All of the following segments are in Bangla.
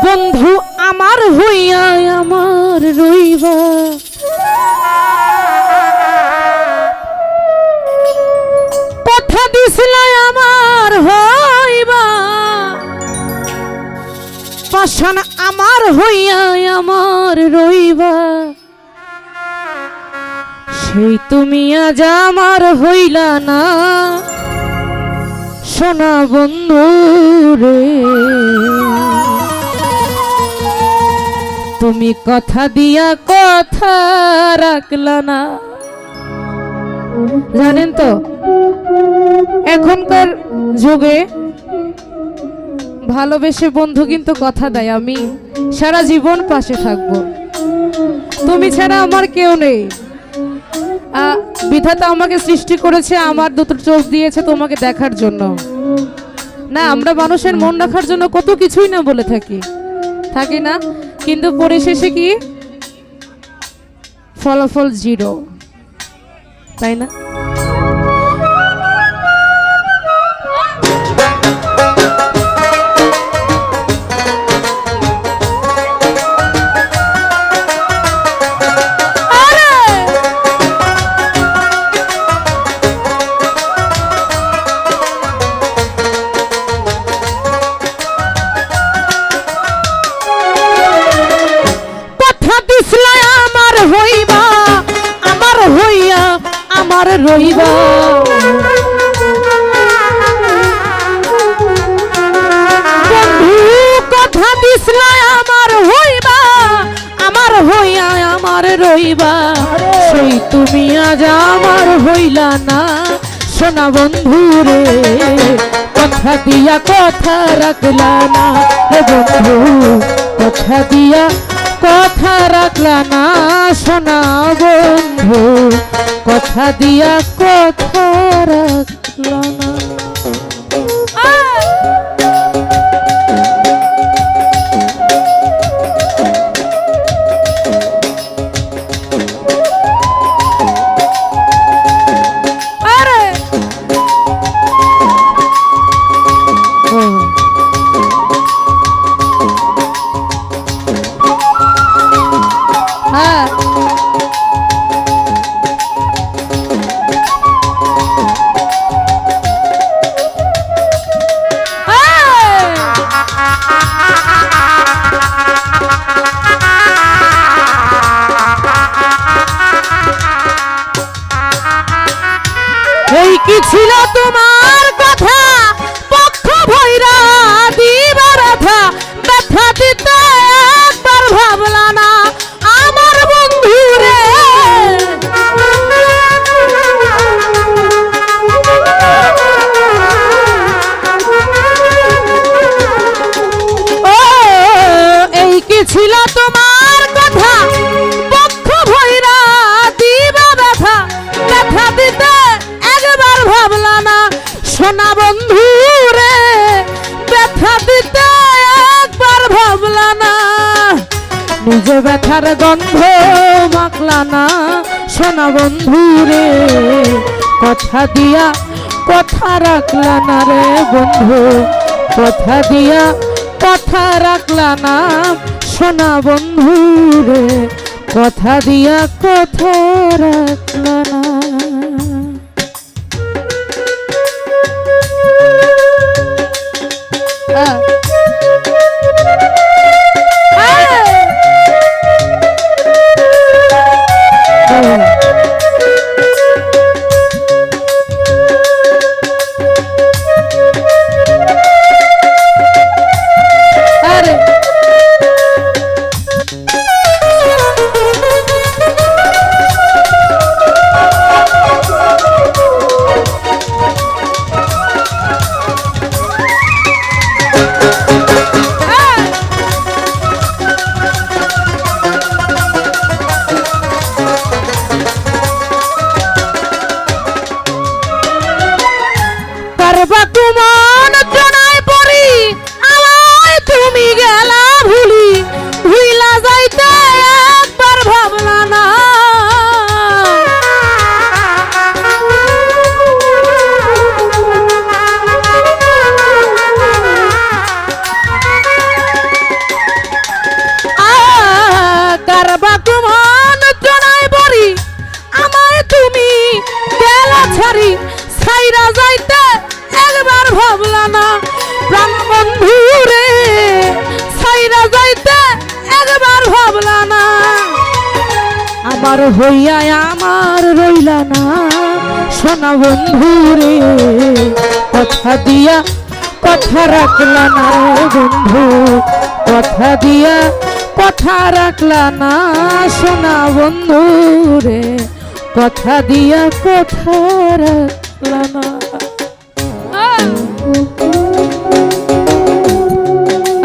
বন্ধু আমার হইয়া আমার রইবা, কথা দিছিল আমার হইবা, পাষাণ আমার হইয়া আমার রইবা, সেই তুমি আজ আমার হইলা না সোনা বন্ধু রে। তুমি কথা দিয়া কথা রাখলা না। জানেন তো এখনকার যুগে ভালোবেসে বন্ধু কিন্তু কথা দেয় আমি সারা জীবন পাশে থাকবো, তুমি ছাড়া আমার কেউ নেই। বিধাতা আমাকে সৃষ্টি করেছে, আমার দুটো চোখ দিয়েছে তোমাকে দেখার জন্য। না, আমরা মানুষের মন রাখার জন্য কত কিছুই না বলে থাকি না, কিন্তু পরিশেষে কি ফলাফল জিরো, তাই না? আমার রইবা, বন্ধু কথা দিছিল আমার হইবা, আমার হইয়া আমার রইবা, সেই তুমি আজ আমার হইলা না সোনা বন্ধু রে। কথা দিয়া কথা রাখলা না রে বন্ধু, কথা দিয়া কথা রাখলা না সোনা বন্ধু, কথা দিয়া কথা রাখলা না। এই কি ছিল তোমার কথা, পক্ষ ভৈরা দিবা ব্যথা, ব্যথা দিতে একবার ভাবলা না আমার বন্ধু রে। ও এই কি ছিল তোমার কথা, পক্ষ ভৈরা দিবা ব্যথা, ব্যথা দিতে ভাবলা না সোনা বন্ধু রে, ব্যথা দিতে একবার ভাবলা না, নিজে ব্যথার গন্ধ মাখলা না সোনা বন্ধু রে। কথা দিয়া কথা রাখলা না রে বন্ধু, কথা দিয়া কথা রাখলা না সোনা বন্ধু রে, কথা দিয়া কথা রাখলা না। তোমার হইয়া আমার রইলা না সোনা বন্ধু রে, কথা দিয়া কথা রাখলা না বন্ধু, কথা দিয়া কথা রাখলা না সোনা বন্ধু রে, কথা দিয়া কথা রাখলা না।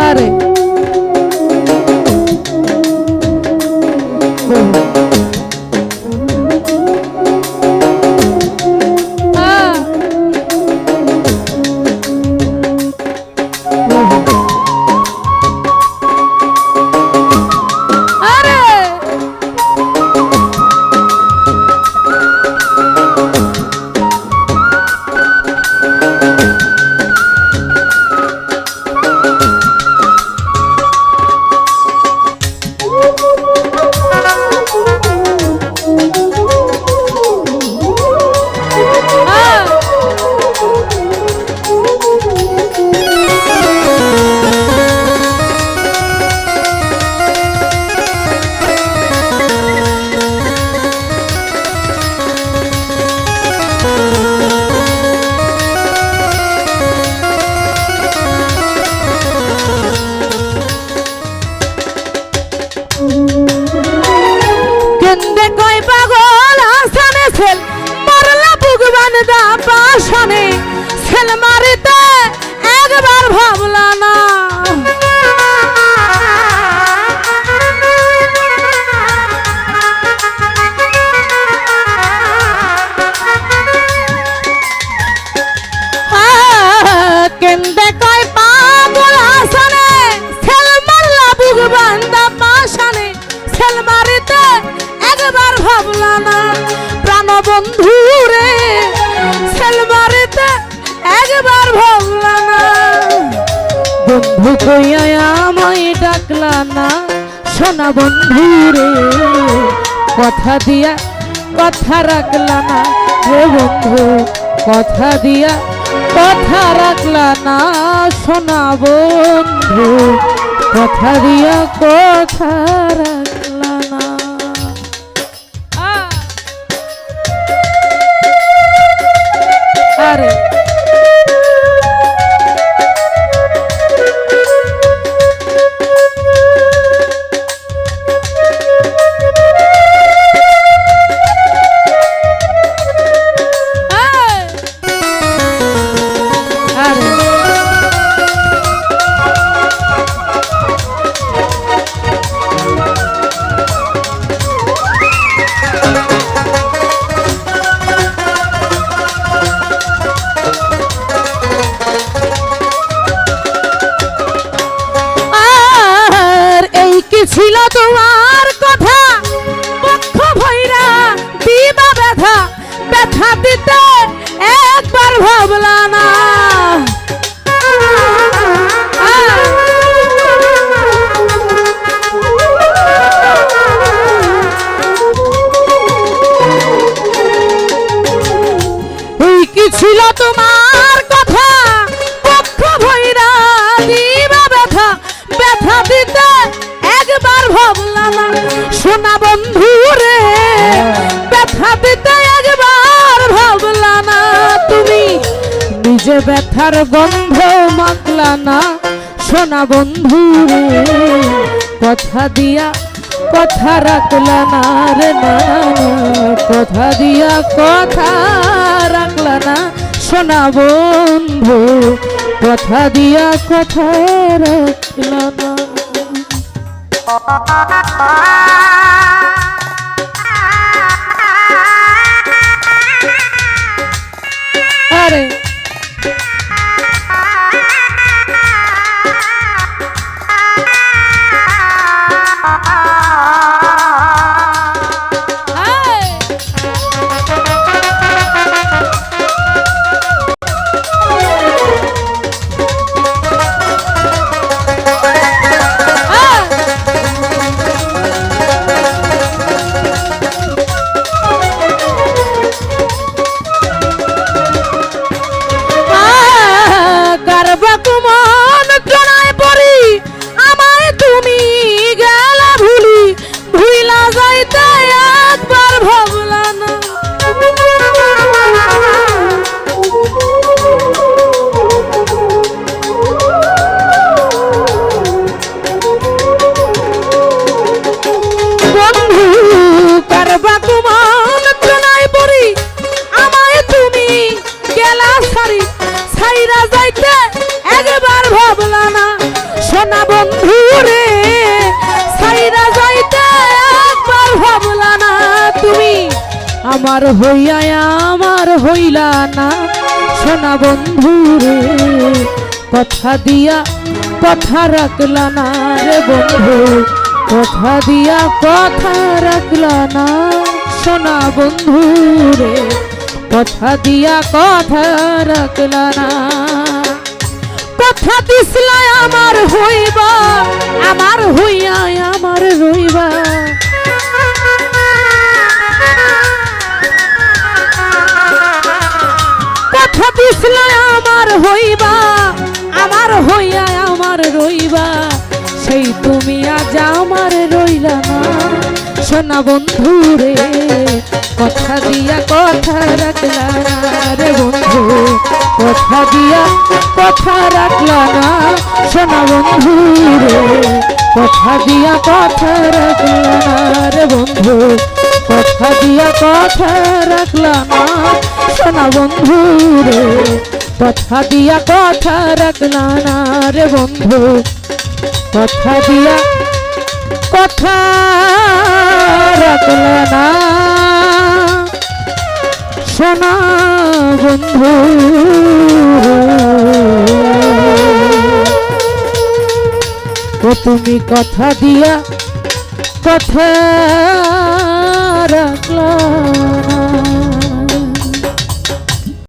আরে পাশানে ছেল মারিতে একবার ভাবলা না, কেন্দে কয় পাগল আসানে ছেল মারলা বুক বান্ধা পাশানে ছেল মারিতে একবার ভাবলা না প্রাণ বন্ধু রে, ছেল মারিতে একবার ভাবলা না বন্ধু কইয়া আমায় ডাকলা না সোনা বন্ধু রে, কথা দিয়া কথা রাখলা না রে বন্ধু, কথা দিয়া কথা রাখলা না সোনা বন্ধু, কথা দিয়া কথা রাখলা না। আরে ছিল তোমার কথা পক্ষ ভৈরা দিবা ব্যথা, ব্যথা দিতে একবার ভাবলা না, এই কি ছিল তোমার কথা পক্ষ ভৈরা দিবা ব্যথা, ব্যথা দিতে একবার ভাবলা না সোনা বন্ধু রে, ব্যথা দিতে একবার ভাবলা না, তুমি নিজে ব্যথার গন্ধ মাখলা না সোনা বন্ধু রে, কথা দিয়া কথা রাখলা না রে না, কথা দিয়া কথা রাখলা না সোনা বন্ধু, কথা দিয়া কথা রাখলা না। আরে রে সাইরা যাইতে একবার ভাবলা না তুমি আমার হইয়া আমার হইলা না সোনা বন্ধু রে কথা দিয়া কথা রাখলা না রে বন্ধু কথা দিয়া কথা রাখলা না সোনা বন্ধু রে কথা দিয়া কথা রাখলা না কথা দিছলা আমার হইবা আমার হইয়া আমার রইবা কথা দিছলা আমার হইবা আমার হইয়া আমার রইবা সেই তুমি আজ আমার রইলা না সোনা বন্ধু রে কথা দিয়া কথা রাখলা না রে বন্ধু কথা দিয়া কথা রাখলা না সোনা বন্ধু রে কথা দিয়া কথা রাখলা না রে বন্ধু কথা দিয়া কথা রাখলা না সোনা বন্ধু রে কথা দিয়া কথা রাখলা না রে বন্ধু কথা দিয়া কথা রাখলা না সোনা বন্ধু ও তুমি কথা দিয়া কথা রাখলা